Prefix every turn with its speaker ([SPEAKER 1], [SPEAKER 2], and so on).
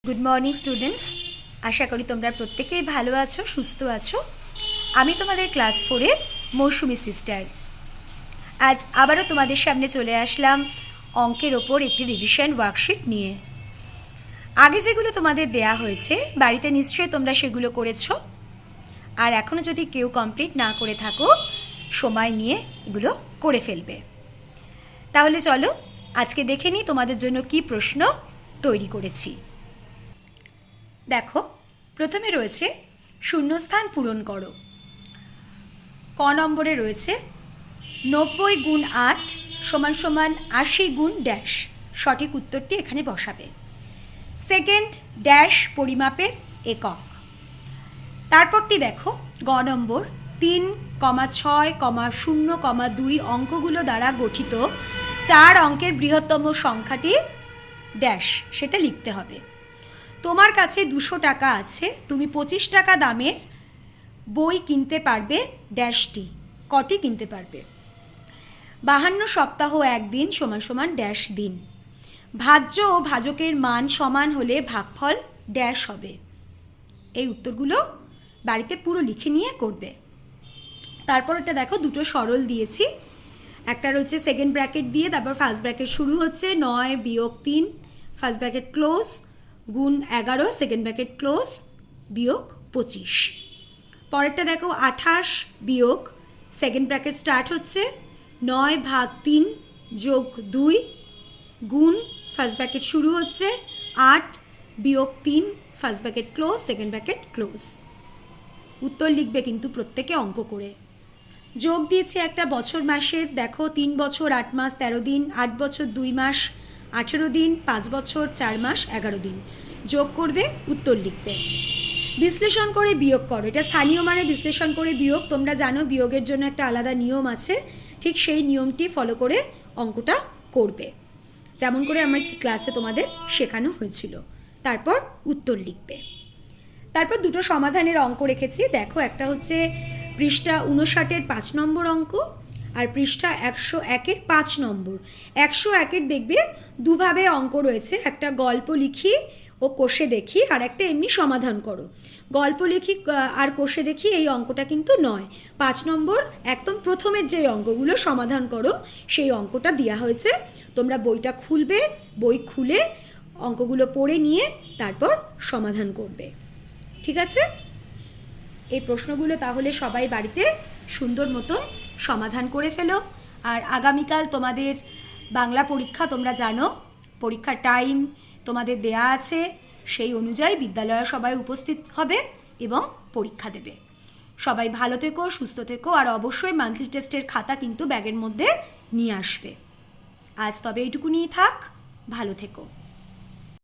[SPEAKER 1] Good morning students, আশা করি তোমরা প্রত্যেকেই ভালো আছো, সুস্থ আছো। আমি তোমাদের ক্লাস 4-এর মৌসুমি সিস্টার। আজ আবারও তোমাদের সামনে চলে আসলাম অঙ্কের ওপর একটি রিভিশন ওয়ার্কশিট নিয়ে। আগে যেগুলো তোমাদের দেয়া হয়েছে বাড়িতে নিশ্চয়ই তোমরা সেগুলো করেছো, আর এখনও যদি কেউ কমপ্লিট না করে থাকো সময় নিয়ে এগুলো করে ফেলবে। তাহলে চলো আজকে দেখে নিই তোমাদের জন্য কি প্রশ্ন তৈরি করেছি। দেখো, প্রথমে রয়েছে শূন্যস্থান পূরণ করো। ক নম্বরে রয়েছে 90 গুণ 8 সমান সমান 80 গুণ ড্যাশ। সঠিক উত্তরটি এখানে বসাবে। সেকেন্ড ড্যাশ পরিমাপের একক। তারপরটি দেখো, গ নম্বর 3,6,0,2 অঙ্কগুলো দ্বারা গঠিত 4 অঙ্কের বৃহত্তম সংখ্যাটি ড্যাশ, সেটা লিখতে হবে। তোমার কাছে 200 টাকা আছে, তুমি 25 টাকা দামের বই কিনতে পারবে ড্যাশটি। কটি কিনতে পারবে? 52 সপ্তাহ একদিন সমান সমান ড্যাশ দিন। ভাজ্য ও ভাজকের মান সমান হলে ভাগফল ড্যাশ হবে। এই উত্তরগুলো বাড়িতে পুরো লিখে নিয়ে করবে। তারপর এটা দেখো, দুটো সরল দিয়েছি। একটা রয়েছে সেকেন্ড ব্র্যাকেট দিয়ে, তারপর ফার্স্ট ব্র্যাকেট শুরু হচ্ছে 9 বিয়োগ 3 ফার্স্ট ব্র্যাকেট ক্লোজ গুণ 11 সেকেন্ড ব্র্যাকেট ক্লোজ বিয়োগ 25। পরেরটা দেখো 28 বিয়োগ সেকেন্ড ব্র্যাকেট স্টার্ট হচ্ছে 9 ভাগ 3 যোগ 2 গুণ ফার্স্ট ব্র্যাকেট শুরু হচ্ছে 8 বিয়োগ 3 first bracket close second bracket close. উত্তর লিখবে কিন্তু প্রত্যেকে অঙ্ক করে। যোগ দিয়েছে একটা বছর মাসের, দেখো 3 বছর 8 মাস 13 দিন, 8 বছর 2 মাস 18 দিন, 5 বছর 4 মাস 11 দিন। যোগ করবে, উত্তর লিখবে। বিশ্লেষণ করে বিয়োগ করো। এটা স্থানীয় মানে বিশ্লেষণ করে বিয়োগ। তোমরা জানো বিয়োগের জন্য একটা আলাদা নিয়ম আছে, ঠিক সেই নিয়মটি ফলো করে অঙ্কটা করবে, যেমন করে আমার ক্লাসে তোমাদের শেখানো হয়েছিল। তারপর উত্তর লিখবে। তারপর দুটো সমাধানের অঙ্ক রেখেছি। দেখো, একটা হচ্ছে পৃষ্ঠা 59-এর 5 নম্বর অঙ্ক, আর পৃষ্ঠা 101-এর 5 নম্বর। 101-এর দেখবে দুভাবে অঙ্ক রয়েছে, একটা গল্প লিখি ও কষে দেখি, আর একটা এমনি সমাধান করো। গল্প লিখি আর কষে দেখি এই অঙ্কটা কিন্তু নয়। 5 নম্বর একদম প্রথমের যে অঙ্কগুলো সমাধান করো সেই অঙ্কটা দেওয়া হয়েছে। তোমরা বইটা খুলবে, বই খুলে অঙ্কগুলো পড়ে নিয়ে তারপর সমাধান করবে। ঠিক আছে? এই প্রশ্নগুলো তাহলে সবাই বাড়িতে সুন্দর মতন সমাধান করে ফেলো। আর আগামীকাল তোমাদের বাংলা পরীক্ষা, তোমরা জানো পরীক্ষার টাইম তোমাদের দেয়া আছে, সেই অনুযায়ী বিদ্যালয়ে সবাই উপস্থিত হবে এবং পরীক্ষা দেবে। সবাই ভালো থেকো, সুস্থ থেকো, আর অবশ্যই মান্থলি টেস্টের খাতা কিন্তু ব্যাগের মধ্যে নিয়ে আসবে। আজ তবে এইটুকুনিই থাক, ভালো থেকো।